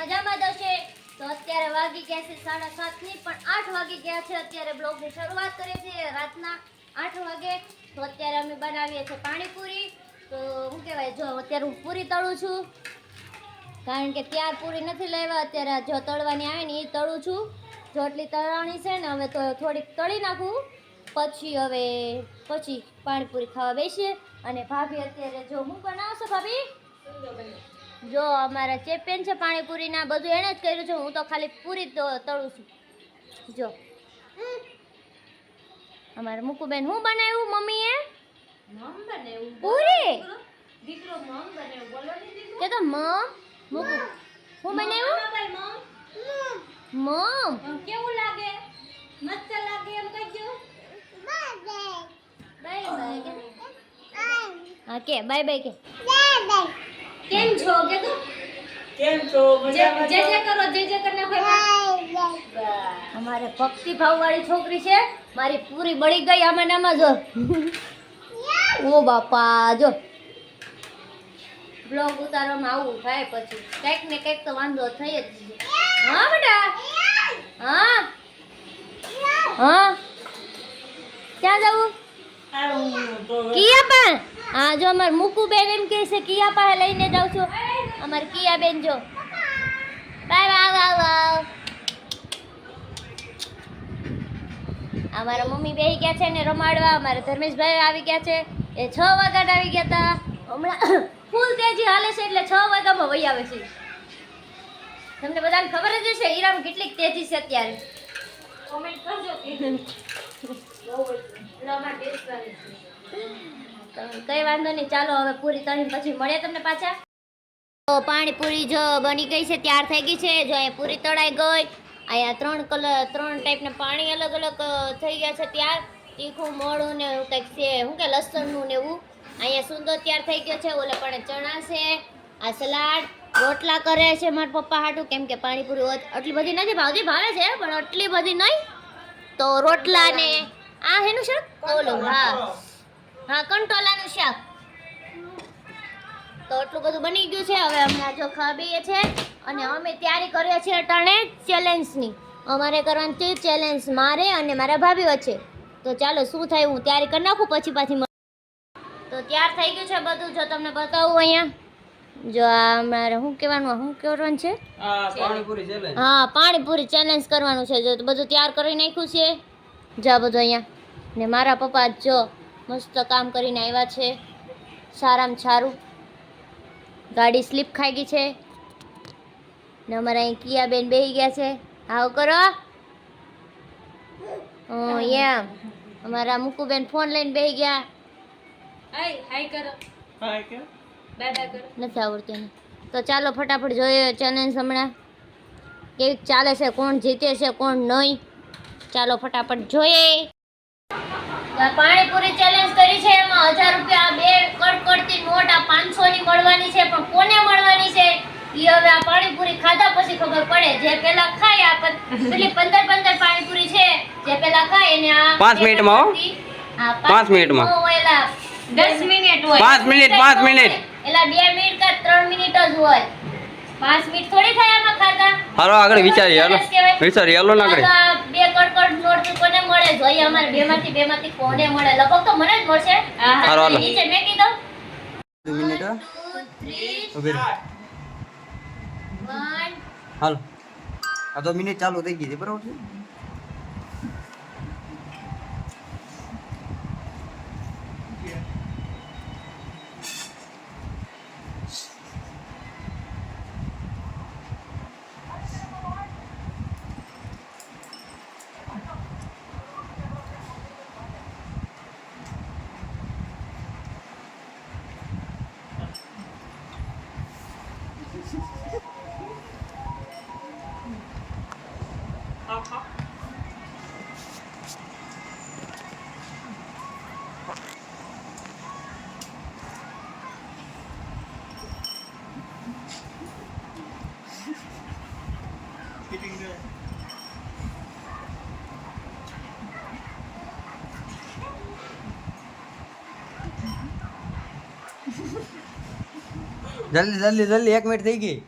મજામાં જ હશે. તો અત્યારે વાગી ગયા છે 7:30 ની, પણ 8 વાગી ગયા છે. અત્યારે બ્લોગની શરૂઆત કરીએ છીએ રાતના 8 વાગે. તો અત્યારે અમે બનાવીએ છીએ પાણીપુરી. તો શું કહેવાય, જો અત્યારે હું પૂરી તળું છું, કારણ કે ત્યાર પૂરી નથી લેવા. અત્યારે જો તળવાની આવે ને એ તળું છું. જો એટલી તળવાની છે ને, હવે તો થોડીક તળી નાખું, પછી પાણીપુરી ખાવા બેસીએ. અને ભાભી અત્યારે જો હું બનાવશો ભાભી, જો અમારા ચેમ્પિયન છે પાણીપુરીના, બધું એણે જ કર્યું છે. હું તો ખાલી પૂરી તળું છું. જો અમારે મુકુબેન શું બનાવ્યું મમ્મીએ? પૂરી કે તો મુકુ શું બનાવ્યું? મમ કેવું લાગે? મસ્ત લાગે એમ કહેજો. બાય બાય કે હા કે બાય બાય કે કેમ છો કે તું? કેમ છો? જે કરો જે કરના ભાઈ. અમારે ભક્તિ ભાવ વાળી છોકરી છે. મારી પૂરી બળી ગઈ આમાં નામાં જો. ઓ બાપા, જો બ્લોગ ઉતારવામાં આવું થાય પછી કંઈક ને કંઈક તો વાંધો થઈ જ છે. હા બેટા, હા હા ક્યાં જવું? કિયા પા. હા જો અમાર મુકુ બેન એમ કહે છે કિયા પા લઈને જાઉં છું. અમાર કિયા બેન જો બાય વાવ. અમારા મમ્મી બેહી ગયા છે ને રમાડવા. અમારા ધર્મેશભાઈ આવી ગયા છે. એ 6 વાગ્યા આવી ગયા હતા. હમણાં ફૂલ તેજી હાલે છે એટલે 6 વાગ્યામાં વહી આવે છે. તમને બધાને ખબર જ હશે ઈરામ કેટલીક તેજી છે અત્યારે. કોમેન્ટ કરજો કે કઈ વાંધો નહીં, ચાલો હવે પૂરી તળીને પછી મળીએ તમને પાછા. તો પાણીપુરી જો બની ગઈ છે, તૈયાર થઈ ગઈ છે. જો અહીંયા પૂરી તળાઈ ગઈ. અહીંયા 3 ટાઈપના પાણી અલગ અલગ થઈ ગયા છે તૈયાર. તીખું, મોળું ને કંઈક છે શું કે લસણનું ને એવું. અહીંયા સુંદર તૈયાર થઈ ગયો છે. ઓલે પણ ચણા છે, આ સલાડ, રોટલા કરે છે મારા પપ્પા હાટું, કેમ કે પાણીપુરી આટલી બધી નથી ભાવતી, ભાવે છે પણ આટલી બધી નહીં. તો રોટલા ને આ હેનું શાક, ઓલું હા કંટોલાનું શાક. તો એટલું બધું બની ગયું છે. હવે હમણાં જો ખાવીએ છે અને અમે તૈયારી કરીએ છીએ અટાણે ચેલેન્જની. અમારે કરવાની છે ચેલેન્જ, મારે અને મારા ભાભી વચ્ચે. તો ચાલો શું થાય હું તૈયારી કરી નાખું પછી પાછી. તો તૈયાર થઈ ગયું છે બધું. જો તમને બતાવું અહીંયા, જો આ અમારે શું કરવાનું છે? પાણીપુરી ચેલેન્જ. હા, પાણીપુરી ચેલેન્જ કરવાનું છે. જો બધું તૈયાર કરી નાખ્યું છે. જા બધું અહીંયા. ને મારા પપ્પા જો મસ્ત કામ કરીને આવ્યા છે, સારામાં સારું. ગાડી સ્લીપ ખાઈ ગઈ છે ને અમારા અહીં કિયા બેન બેહી ગયા છે. હાવ કરો. એમ અમારા મુકુબેન ફોન લઈને બેહી ગયા. હાય કરો. હાય કે દાદા કરો. નથી આવડતું એને. તો ચાલો ફટાફટ જોઈએ ચેલેન્જ હમણાં કેવી ચાલે છે, કોણ જીતે છે કોણ નહીં. ચાલો ફટાફટ જોઈએ. પાણીપુરી ચેલેન્જ કરી છે. એમાં 1000 રૂપિયા બે કડકડતી નોટ આ 500 ની મળવાની છે. પણ કોને મળવાની છે એ હવે આ પાણીપુરી ખાધા પછી ખબર પડે. જે પેલા ખાય આ પેલી 15 પાણીપુરી છે, જે પેલા ખાય એને આ 5 મિનિટમાં હો. 5 મિનિટમાં. એલા 10 મિનિટ હોય. 5 મિનિટ. એલા 2 મિનિટ કા 3 મિનિટ જ હોય. 5 મિનિટ થોડી થાય આમાં ખાતા. હાલો આગળ વિચારીએ. હાલો હાલો આગળ. બે કડકડ નોટ કોને મળે જોઈએ? અમારે બેમાંથી કોને મળે? લગભગ તો મને જ મળશે. હાલો હાલો. નીચે મેકી દઉં. 2 મિનિટ. 2 3 1 હાલો. આ 2 મિનિટ ચાલુ થઈ ગઈ છે, બરાબર છે? જલ્દી 1 મિનિટ થઈ ગઈ.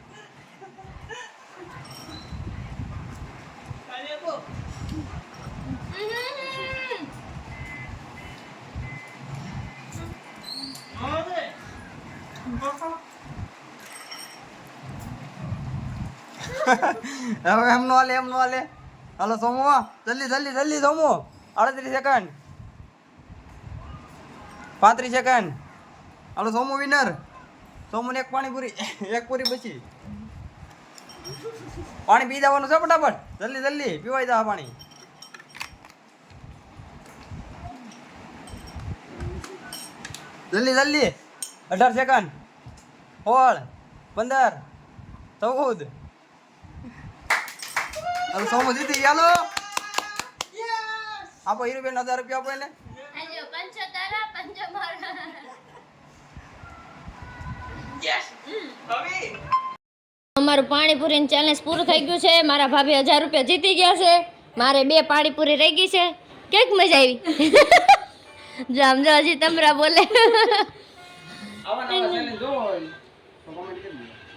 હવે એમ નો હાલે હાલો સોમો જલ્દી સોમો 38 સેકન્ડ 35 સેકન્ડ હાલો સોમો વિનર સોમો ને એક પાણીપુરી એક પૂરી બચી પાણી પી જવાનું છે ફટાફટ જલ્દી પીવાઈ જા પાણી જલ્દી 18 સેકન્ડ 16 15 14 હાલો સોમો જીતી હાલો આપો હીરુબેન 1000 રૂપિયા આપો એને આજો 75 પંજો મારા અમારું પાણીપુરી ચેલેન્જ પૂરું થઈ ગયું છે મારા ભાભી 1000 રૂપિયા જીતી ગયા છે મારે 2 પાણીપુરી રહી ગઈ છે કેક મજા આવી જો હજી તમરા બોલે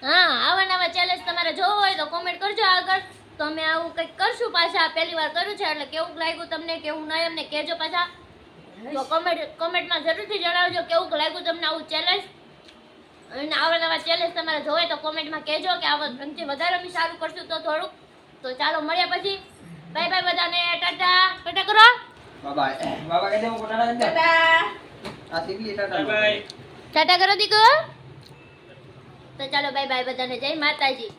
હા આવા નવા ચેલેન્જ તમારે જોવો હોય તો કોમેન્ટ કરજો આગળ તો અમે આવું કંઈક કરશું પાછા પહેલી વાર કર્યું છે એટલે કેવું લાગ્યું તમને કેવું નહીં અમને કહેજો પાછા તો કોમેન્ટમાં જરૂરથી જણાવજો કેવું લાગ્યું તમને આવું ચેલેન્જ અને આવા નવા ચેલેન્જ તમારે જોવે તો કોમેન્ટમાં કહેજો કે આવા ગમતી વધારે અમે સારું કરશું તો થોડુંક તો ચાલો મળ્યા પછી બાય બધાને ટાટા કરો બાબા કહી દે હું ટાટા આ સીગલી ટાટા ટાટા કરો દીકો તો ચાલો બાય બધાને જય માતાજી